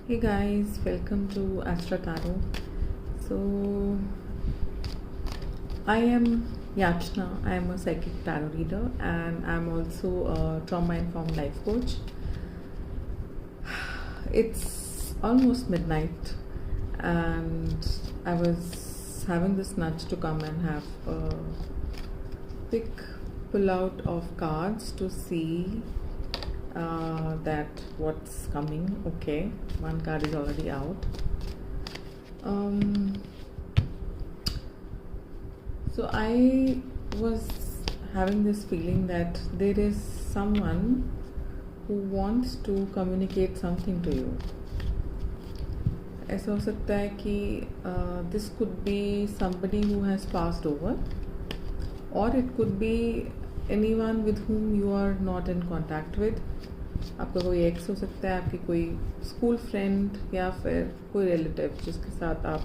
Hey guys, welcome to Astra Tarot. So, I am Yachna. I am a psychic tarot reader and I'm also a trauma informed life coach. It's almost midnight and I was having this nudge to come and have a quick pull out of cards to see that what's coming. Okay, one card is already out. So I was having this feeling that there is someone who wants to communicate something to you. ऐसा हो सकता है कि this could be somebody who has passed over, or it could be anyone with whom you are not in contact with. आपका कोई x हो सकता है, आपकी कोई स्कूल फ्रेंड या फिर कोई रिलेटिव जिसके साथ आप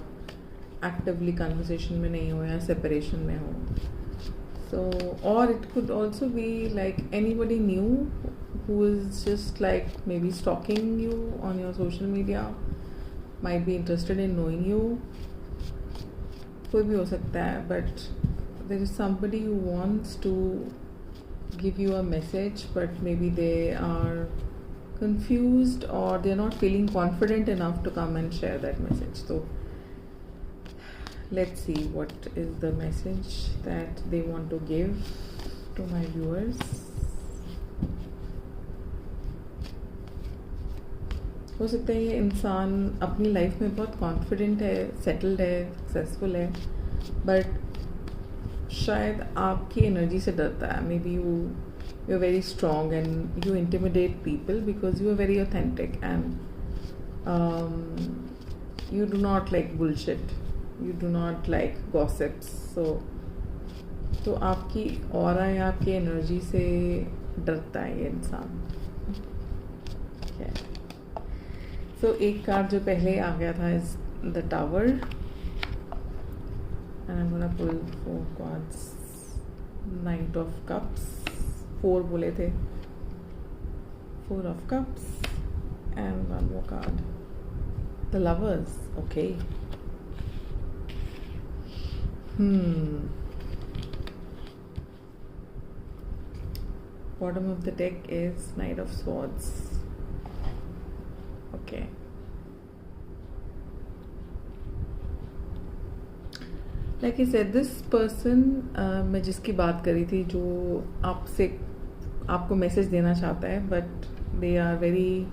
एक्टिवली कन्वर्सेशन में नहीं हो या सेपरेशन में हो. So, or it could also be like anybody new who is just like maybe stalking you on your social media, might be interested in knowing you. कोई भी हो सकता है, but there is somebody who wants to give you a message, but maybe they are confused or they're not feeling confident enough to come and share that message. So let's see what is the message that they want to give to my viewers. हो सकता है ये इंसान अपनी life में बहुत confident है, settled है, सक्सेसफुल है, बट शायद आपकी एनर्जी से डरता है. May be you are very strong and you intimidate people because you are very authentic and you do not like bullshit, you do not like gossips. तो आपकी ऑरा या आपकी एनर्जी से डरता है ये इंसान. सो एक कार्ड जो पहले आ गया था is the tower. And I'm gonna pull 4 cards. Knight of Cups. 4 बोले थे. 4 of Cups. And one more card. The Lovers. Okay. Bottom of the deck is Knight of Swords. Okay. Like I said, this person मैं जिसकी बात करी थी, जो आपको message देना चाहता है, but they are very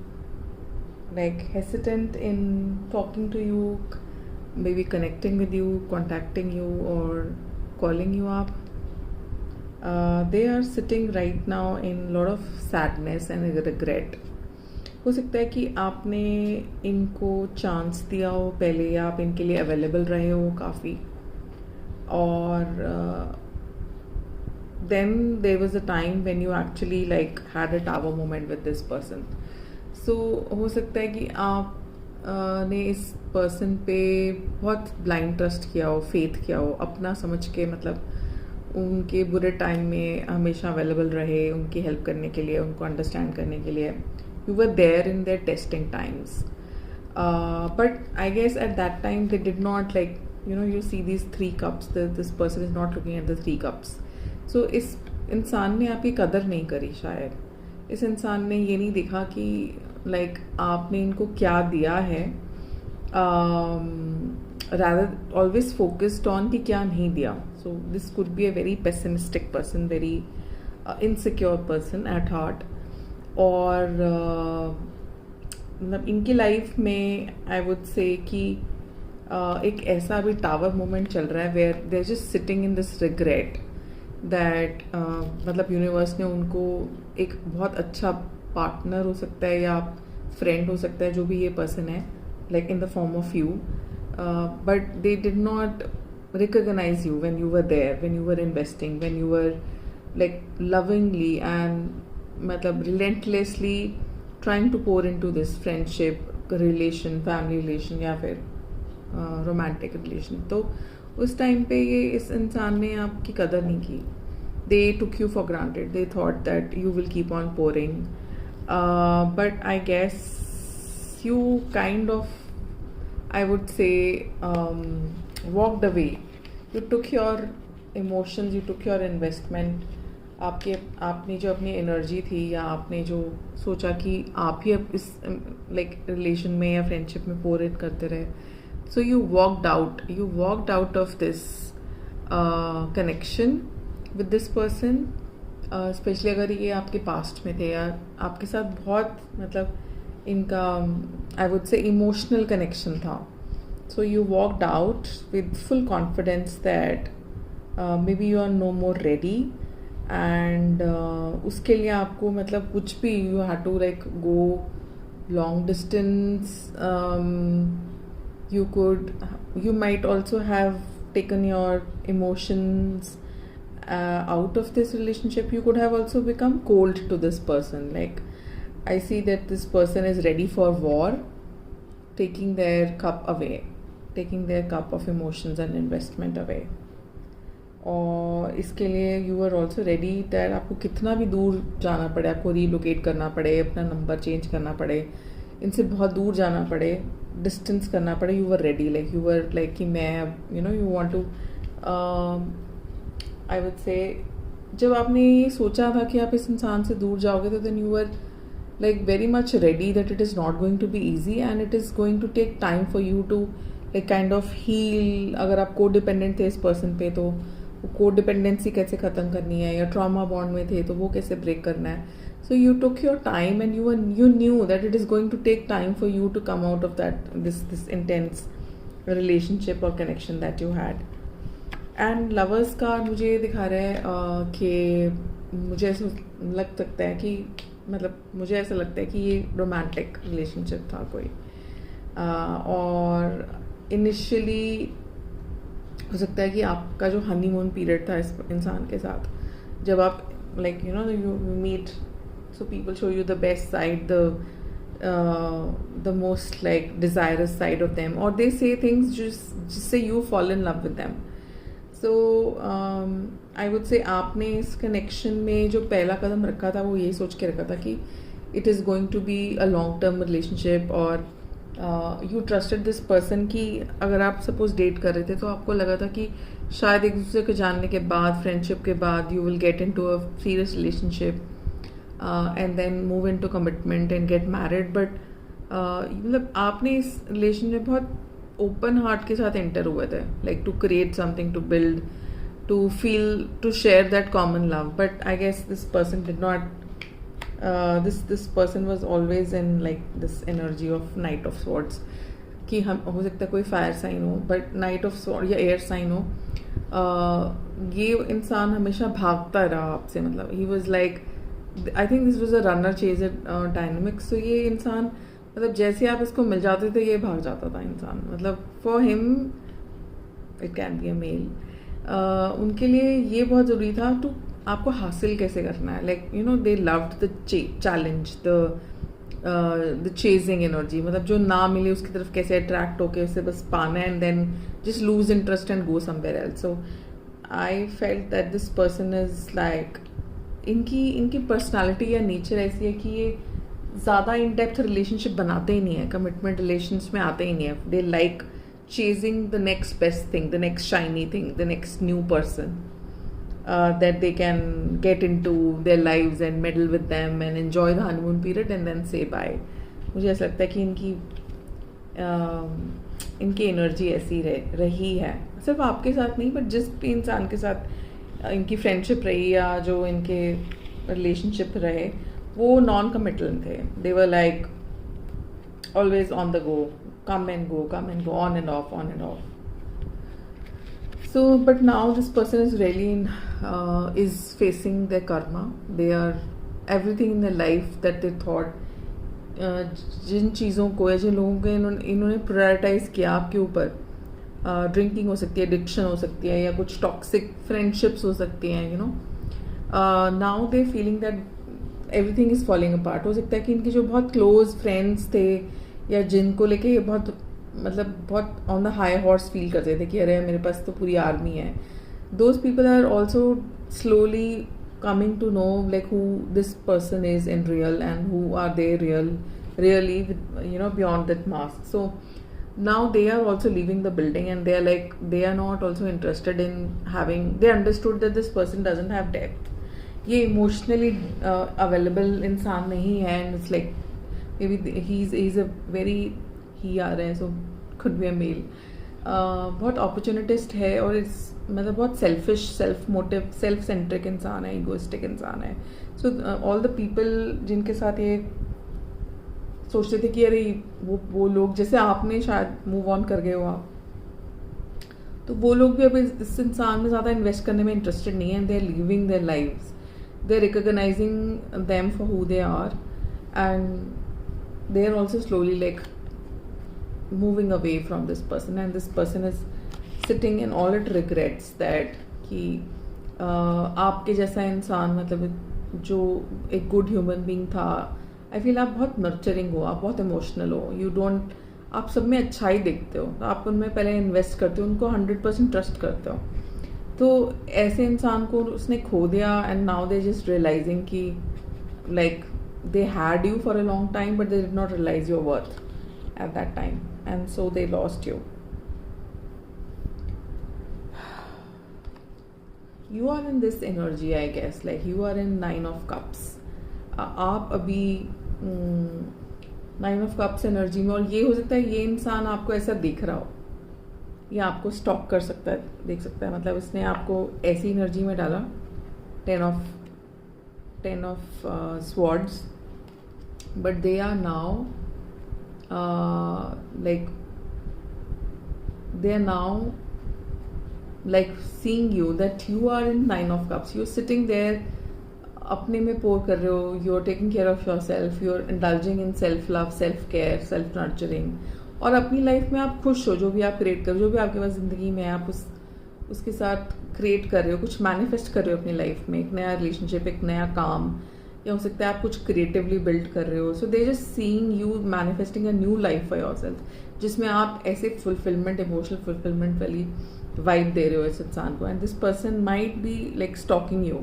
like hesitant in talking to you, may be connecting with you, contacting you और calling you up. They are sitting right now in lot of sadness and regret. हो सकता है कि आपने इनको chance दिया हो पहले, या आप इनके लिए अवेलेबल रहे हो काफ़ी, or then there was a time when you actually like had a tower moment with this person. So हो सकता है कि आप ने इस पर्सन पे बहुत ब्लाइंड ट्रस्ट किया हो, फेथ किया हो, अपना समझ के, मतलब उनके बुरे टाइम में हमेशा अवेलेबल रहे, उनकी हेल्प करने के लिए, उनको अंडरस्टैंड करने के लिए. You were there in their testing times, but I guess at that time they did not like, you know, you see these 3 cups, this person is not looking at the 3 cups. So इस इंसान ने आपकी कदर नहीं करी शायद. इस इंसान ने ये नहीं देखा कि like आपने इनको क्या दिया है, rather always focused on कि क्या नहीं दिया. So this could be a very pessimistic person, very insecure person at heart. और मतलब इनकी लाइफ में I would say कि एक ऐसा भी टावर मोमेंट चल रहा है where they are just sitting in this regret that, मतलब यूनिवर्स ने उनको एक बहुत अच्छा पार्टनर हो सकता है या फ्रेंड हो सकता है, जो भी ये पर्सन है, like in the form of you, but they did not recognise you when you were there, when you were investing, when you were like lovingly and मतलब relentlessly trying to pour in to this friendship relation, family relation या फिर romantic relation. तो उस time पे ये इस इंसान ने आपकी कदर नहीं की. They took you for granted, they thought that you will keep on pouring, but I guess you kind of, I would say, walked away. You took your emotions, you took your investment. आपने जो अपनी energy थी या आपने जो सोचा कि आप ही अब इस लाइक रिलेशन में या फ्रेंडशिप में पोर इट करते रहे. सो you walked out of this connection with this person. Specially अगर ये आपके पास्ट में थे या आपके साथ बहुत मतलब इनका I would say emotional connection था. So you walked out with full confidence that may B you are no more ready. And उसके लिए आपको मतलब कुछ भी you have to like go long distance. you might also have taken your emotions out of this relationship. You could have also become cold to this person. Like, I see that this person is ready for war, taking their cup away, taking their cup of emotions and investment away. और इसके लिए you are also ready that आपको कितना भी दूर जाना पड़े, आपको रीलोकेट करना पड़े, अपना नंबर चेंज करना पड़े, इनसे बहुत दूर जाना पड़े, डिस्टेंस करना पड़े, you are ready. Like you are like कि मैं you want to I would say जब आपने ये सोचा था कि आप इस इंसान से दूर जाओगे तो then you are like very much ready that it is not going to be easy and it is going to take time for you to like kind of heal. अगर आप कोडिपेंडेंट थे इस पर्सन पे तो वो codependency कैसे ख़त्म करनी है, या ट्रॉमा बॉन्ड में थे तो वो कैसे ब्रेक करना है. So you took your time and you knew that it is going to take time for you to come out of that this intense relationship or connection that you had. And lovers का मुझे दिखा रहा है कि मुझे ऐसा लग सकता है कि मतलब मुझे ऐसा लगता है कि ये रोमांटिक रिलेशनशिप था कोई. और इनिशियली हो सकता है कि आपका जो हनीमून पीरियड था इस इंसान के साथ, जब आप like you meet, so people show you the best side, the most like desirous side of them, और दे से थिंग्स जिससे you fall in love with them. So I would say आपने इस कनेक्शन में जो पहला कदम रखा था वो यही सोच के रखा था कि it is going to be a long term relationship. और यू ट्रस्टेड दिस पर्सन कि अगर आप सपोज डेट कर रहे थे तो आपको लगा था कि शायद एक दूसरे को जानने के बाद, फ्रेंडशिप के बाद, you will get into a serious relationship and then move into commitment and get married. But मतलब आपने इस रिलेशन में बहुत ओपन हार्ट के साथ एंटर हुए थे, like to create something, to build, to feel, to share that common love. But I guess this person did not, this person was always in like this energy of Knight of Swords, कि हम हो सकता है कोई fire sign हो, but night of sword या air sign हो. ये इंसान हमेशा भागता रहा आपसे. मतलब he was like, I think this was a runner chaser dynamics. तो ये इंसान मतलब जैसे आप इसको मिल जाते थे ये भाग जाता था इंसान. मतलब for him it can be a mail. उनके लिए ये बहुत ज़रूरी था टू आपको हासिल कैसे करना है. Like they loved the challenge, the chasing energy. मतलब जो ना मिले उसकी तरफ कैसे अट्रैक्ट होके उसे बस पाना है and then just lose interest and go somewhere else. So I felt that this person is like, इनकी पर्सनालिटी या नेचर ऐसी है कि ये ज़्यादा इन डेप्थ रिलेशनशिप बनाते ही नहीं है, कमिटमेंट रिलेशंस में आते ही नहीं है. They like chasing the next best thing, the next shiny thing, the next new person that they can get into their lives and meddle with them and enjoy the honeymoon period and then say bye. मुझे ऐसा लगता है कि इनकी energy ऐसी रही है, सिर्फ आपके साथ नहीं बट जिस भी इंसान के साथ इनकी फ्रेंडशिप रही या जो इनके रिलेशनशिप रहे वो नॉन कमिटल थे. They were like always on the go, come and go, on and off, on and off. So, but now this person is really is facing their karma. They are everything in their life that they thought, जिन चीज़ों को या जिन लोगों को इन्होंने prioritise किया आपके ऊपर, drinking हो सकती है, एडिक्शन हो सकती है, या कुछ टॉक्सिक फ्रेंडशिप्स हो सकती हैं, now they feeling that everything is falling apart. हो सकता है कि इनके जो बहुत क्लोज फ्रेंड्स थे या जिनको लेके ये बहुत बहुत on the high horse feel करते थे कि अरे मेरे पास तो पूरी आर्मी है, those people are also slowly coming to know like who this person is in real and who are they real really with, beyond that mask. So now they are also leaving the building, and they are like, they are not also interested in having, they understood that this person doesn't have depth. ये emotionally available इंसान नहीं है, and it's like maybe he is a very, ही आ रहे हैं, सो खुड B a mail, बहुत अपॉर्चुनिटिस्ट है, और इट्स मतलब बहुत selfish, self motive, self centric इंसान है, इगोइस्टिक इंसान है. सो ऑल द पीपल जिनके साथ ये सोचते थे कि अरे वो लोग, जैसे आपने शायद मूव ऑन कर गए हो आप, तो वो लोग भी अब इस इंसान में ज़्यादा इन्वेस्ट करने में इंटरेस्टेड नहीं है, and they are living their lives, they are recognizing them for who they are, and they are also slowly like moving away from this person, and this person is sitting in all it regrets that कि आपके जैसा इंसान, मतलब जो एक good human being था, I feel आप बहुत नर्चरिंग हो, आप बहुत इमोशनल हो, यू डोंट, आप सब में अच्छाई देखते हो, तो आप उनमें पहले इन्वेस्ट करते हो, उनको 100% ट्रस्ट करते हो. तो ऐसे इंसान को उसने खो दिया, and now they just realising कि like they had you for a long time, but they did not realise your worth at that time, and so they lost you. You are in this energy, I guess, like you are in 9 of cups. आप अभी 9 of cups energy में, और ये हो सकता है ये इंसान आपको ऐसा दिख रहा हो, या आपको स्टॉक कर सकता है, देख सकता है, मतलब उसने आपको ऐसी एनर्जी में डाला, 10 of swords, but they are now like they are now like seeing you, that you are in 9 of cups, you're sitting there, अपने में पोर कर रहे हो, you are taking care of yourself, you are indulging in self love, self care, self nurturing, और अपनी life में आप खुश हो, जो भी आप क्रिएट कर रहे हो, जो भी आपके पास ज़िंदगी में आप उसके साथ क्रिएट कर रहे हो, कुछ मैनिफेस्ट कर रहे हो अपनी लाइफ में, एक नया रिलेशनशिप, एक नया काम, या हो सकता है आप कुछ क्रिएटिवली बिल्ड कर रहे हो. So they just seeing you manifesting a new life for yourself, जिसमें आप ऐसे फुलफिलमेंट, इमोशनल फुलफिलमेंट वाली वाइब दे रहे हो इस इंसान को. And this person might be like stalking you,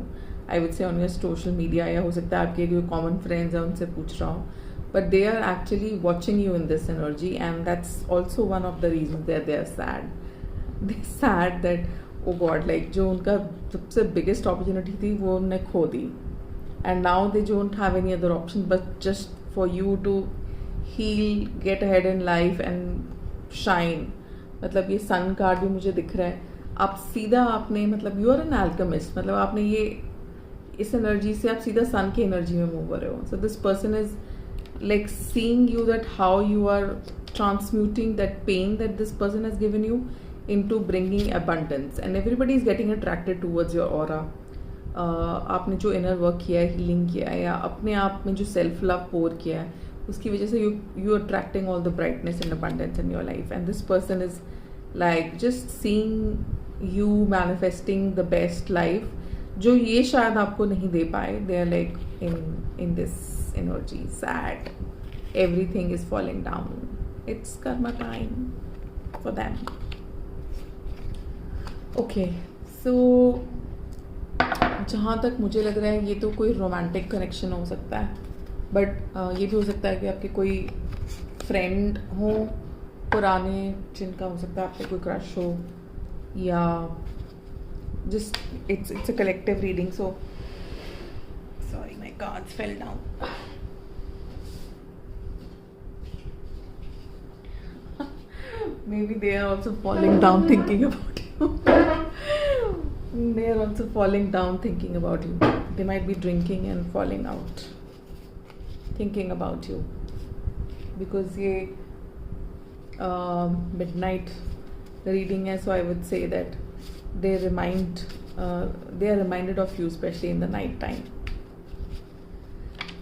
I would say on your social media, या हो सकता है आपके जो कॉमन फ्रेंड्स हैं उनसे पूछ रहा हूँ, but they are actually watching you in this energy, and that's also one of the reasons that they are sad. They're sad that, oh God, like जो उनका सबसे biggest opportunity थी वो उन्होंने खो दी, and now they don't have any other option but just for you to heal, get ahead in life and shine. मतलब ये sun card भी मुझे दिख रहा है, आप सीधा आपने, मतलब you are an alchemist, मतलब आपने ये इस एनर्जी से आप सीधा सन की एनर्जी में मूव कर रहे हो. सो this person is like seeing you, that how you are transmuting that pain that this person has given you into bringing abundance, and everybody is getting attracted towards your aura. आपने जो inner work किया है, healing किया है, या अपने आप में जो सेल्फ लव पोर किया है, उसकी वजह से you attracting all the brightness and abundance in your life, and this person is like just seeing you manifesting the best life, जो ये शायद आपको नहीं दे पाए. They are like in this energy, sad, everything is falling down, it's karma time for them. Okay, so जहाँ तक मुझे लग रहा है ये तो कोई रोमांटिक कनेक्शन हो सकता है, बट ये भी हो सकता है कि आपके कोई फ्रेंड हो पुराने, जिनका हो सकता है आपके कोई क्रश हो, या just it's a collective reading. So sorry, my cards fell down. Maybe they are also falling down thinking about you. They are also falling down thinking about you. They might be drinking and falling out thinking about you, because ये midnight reading है, so I would say that they are reminded of you, especially in the night time.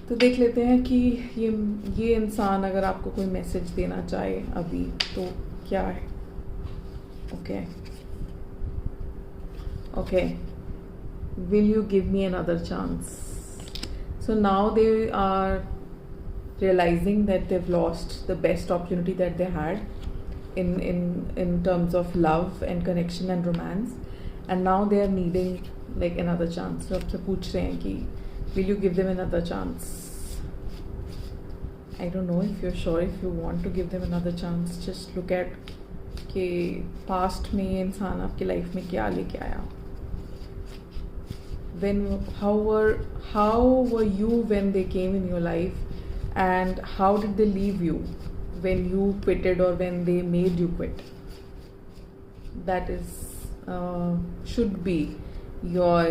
तो देख लेते हैं कि ये इंसान अगर आपको कोई मैसेज देना चाहे अभी तो क्या है. Okay, will you give me another chance? So now they are realizing that they've lost the best opportunity that they had in terms of love and connection and romance, and now they are needing like another chance. So आपसे पूछ रहे हैं कि will you give them another chance? I don't know if you are sure if you want to give them another chance. Just look at कि past में ये इंसान आपकी लाइफ में क्या लेके आया. When how were you when they came in your life, and how did they leave you when you quitted or when they made you quit? That is should be your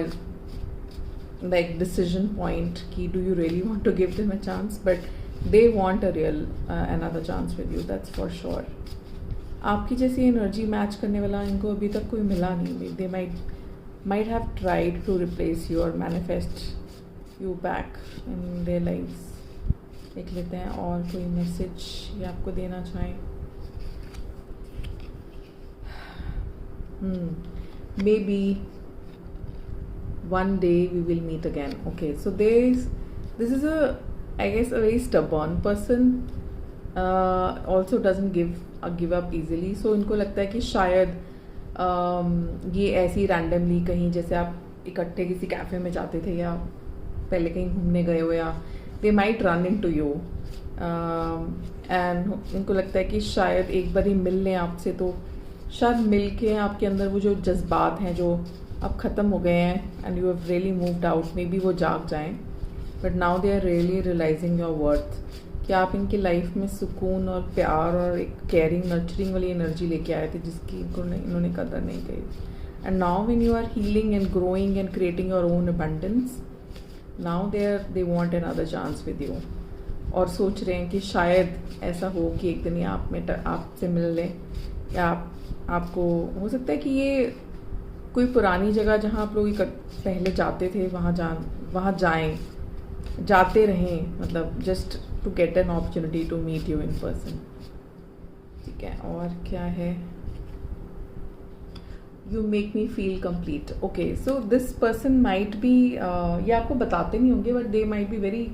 like decision point ki do you really want to give them a chance, but they want a real another chance with you, that's for sure. आपकी जैसी energy match करने वाला इनको अभी तक कोई मिला नहीं. They might have tried to replace you or manifest you back in their lives. देख लेते हैं और कोई मैसेज ये आपको देना चाहें. Maybe one day we will meet again. Okay, so this is I guess a very stubborn person. Also doesn't give up easily. So इनको लगता है कि शायद ये ऐसी रैंडमली कहीं जैसे आप इकट्ठे किसी कैफ़े में जाते थे या पहले कहीं घूमने गए हो, या they might run into you and इनको लगता है कि शायद एक बार ही मिल लें आपसे, तो शायद मिल के आपके अंदर वो जो जज्बात हैं जो अब ख़त्म हो गए हैं and you have really moved out, maybe वो जाग जाएं. But now they are really realising your worth कि आप इनकी लाइफ में सुकून और प्यार और एक केयरिंग नर्चरिंग वाली एनर्जी लेके आए थे जिसकी इन्होंने कदर नहीं करी. And now when you are healing and growing and creating your own abundance, now they want another chance with you. और सोच रहे हैं कि शायद ऐसा हो कि एक दिन ये आपसे मिल लें, या आपको हो सकता है कि ये कोई पुरानी जगह जहाँ आप लोग पहले जाते थे वहाँ जाते रहें, मतलब just to get an opportunity to meet you in person. ठीक है, और क्या है? You make me feel complete. Okay, so this person might be, ये आपको बताते नहीं होंगे, but they might be very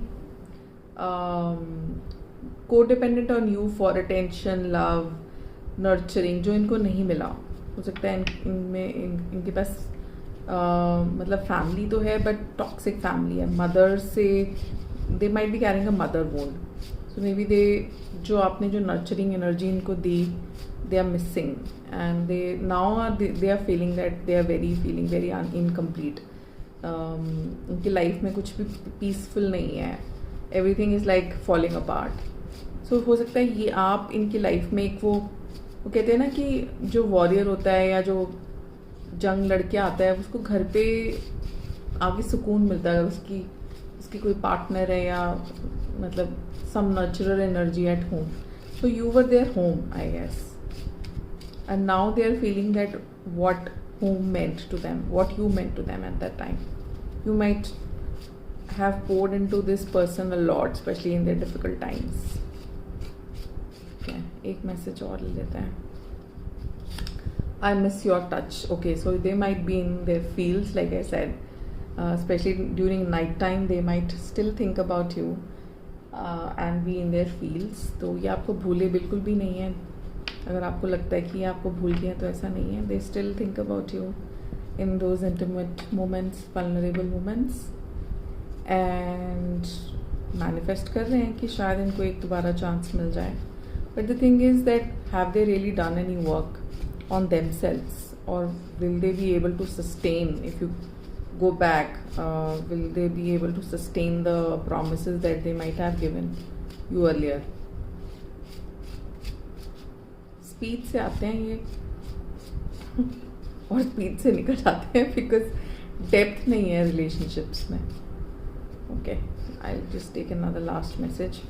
codependent on you for attention, love, nurturing, जो इनको नहीं मिला. हो सकता है इनके पास मतलब फैमिली तो है बट टॉक्सिक फैमिली है. मदर से दे might be carrying a mother wound. So may be जो आपने जो नर्चरिंग एनर्जी इनको दी, they are missing, and they are feeling that they are feeling very incomplete. उनकी लाइफ में कुछ भी पीसफुल नहीं है, everything is like falling apart. So हो सकता है ये आप इनकी लाइफ में एक वो कहते हैं ना कि जो वॉरियर होता है या जो जंग लड़के आता है उसको घर पे आगे सुकून मिलता है, उसकी कोई पार्टनर है या मतलब some natural energy at home. So you were their home, I guess. And now they are feeling that what home meant to them, what you meant to them at that time. You might have poured into this person a lot, especially in their difficult times. Okay, एक message और ले लेते हैं. I miss your touch. Okay, so they might be in their fields, like I said, especially during night time. They might still think about you and be in their fields. तो ये आपको भूले बिल्कुल भी नहीं है. अगर आपको लगता है कि ये आपको भूल गए तो ऐसा नहीं है. They still think about you in those intimate moments, vulnerable moments, and manifest कर रहे हैं कि शायद इनको एक दोबारा चांस मिल जाए. But the thing is that have they really done any work on themselves, और will they be able to sustain if you go back? Will they be able to sustain the promises that they might have given you earlier? Speed से आते हैं ये और speed से निकल जाते हैं बिकॉज डेप्थ नहीं है रिलेशनशिप्स में. Okay, I just take another last message.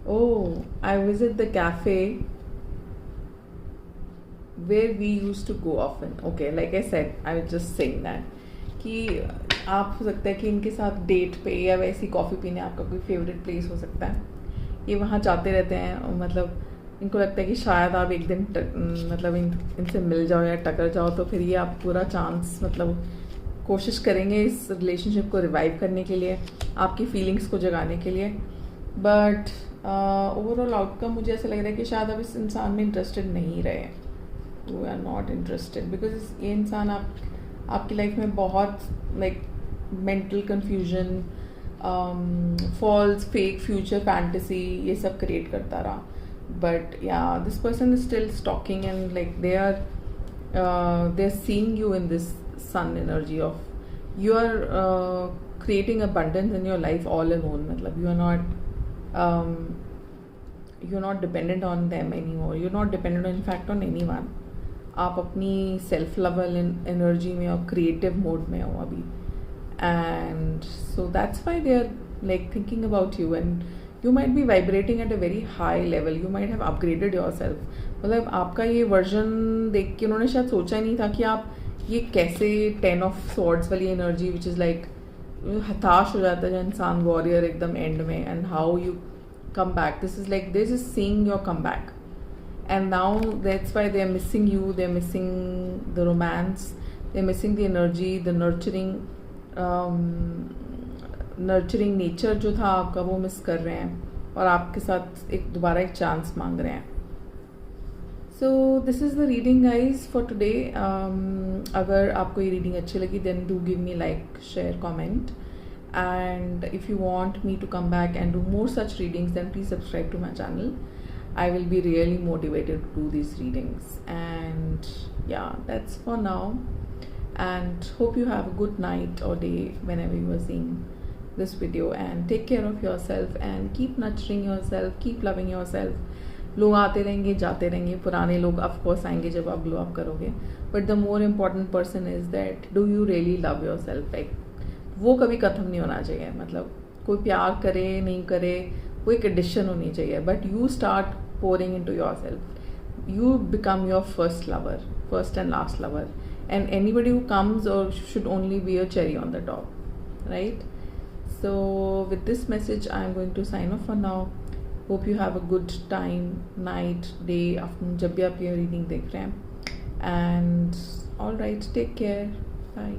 Oh, I visit the cafe where we used to go often. Okay, like I said, I was just saying that कि आप हो सकता है कि इनके साथ डेट पे या वैसी कॉफ़ी पीने आपका कोई फेवरेट प्लेस हो सकता है. ये वहाँ जाते रहते हैं और मतलब इनको लगता है कि शायद आप एक दिन मतलब इनसे मिल जाओ या टकर जाओ, तो फिर ये आप पूरा चांस मतलब कोशिश करेंगे इस रिलेशनशिप को रिवाइव करने के लिए, आपकी फीलिंग्स को जगाने के लिए. बट ओवरऑल आउटकम मुझे ऐसा लग रहा है कि शायद आप इस इंसान में इंटरेस्टेड नहीं रहे. We are not interested because ये इंसान आपकी लाइफ में बहुत like mental confusion, false fake future fantasy ये सब क्रिएट करता रहा. बट या this person is still stalking and like they are seeing you in this sun energy of you are creating abundance in your life all alone. मतलब you're not dependent on them anymore. You're not dependent in fact on anyone. आप अपनी self level energy में और creative mode में हो अभी. And so that's why they are like thinking about you, and you might be vibrating at a very high level. You might have upgraded yourself. मतलब आपका ये वर्जन देख के उन्होंने शायद सोचा ही नहीं था कि आप ये कैसे 10 of swords वाली एनर्जी विच इज़ लाइक हताश हो जाता है इंसान वॉरियर एकदम एंड में, and how you come back. This is like this is seeing your come back, and now that's why they are missing you. They are missing the romance, they are missing the energy, the nurturing nature जो था आपका वो miss कर रहे हैं, और आपके साथ दोबारा एक चांस मांग रहे हैं. So this is the reading guys for today. अगर आपको ये रीडिंग अच्छी लगी then do give me like, share, comment, and if you want me to come back and do more such readings then please subscribe to my channel. I will be really motivated to do these readings. And yeah, that's for now, and hope you have a good night or day whenever you are seeing this video, and take care of yourself and keep nurturing yourself, keep loving yourself. लोग आते रहेंगे जाते रहेंगे, पुराने लोग of course आएंगे जब आप ग्लो अप करोगे, but the more important person is that do you really love your self. Like वो कभी ख़त्म नहीं होना चाहिए. मतलब कोई प्यार करे नहीं करे वो एक एडिशन होनी चाहिए, but you start pouring into yourself. You become your first lover, first and last lover, and anybody who comes और should only be a cherry on the top, right? So with this message I am going to sign off for now. Hope you have a good time, night, day, afternoon, जब भी आप ये reading देख रहे हैं. And all right, take care, bye.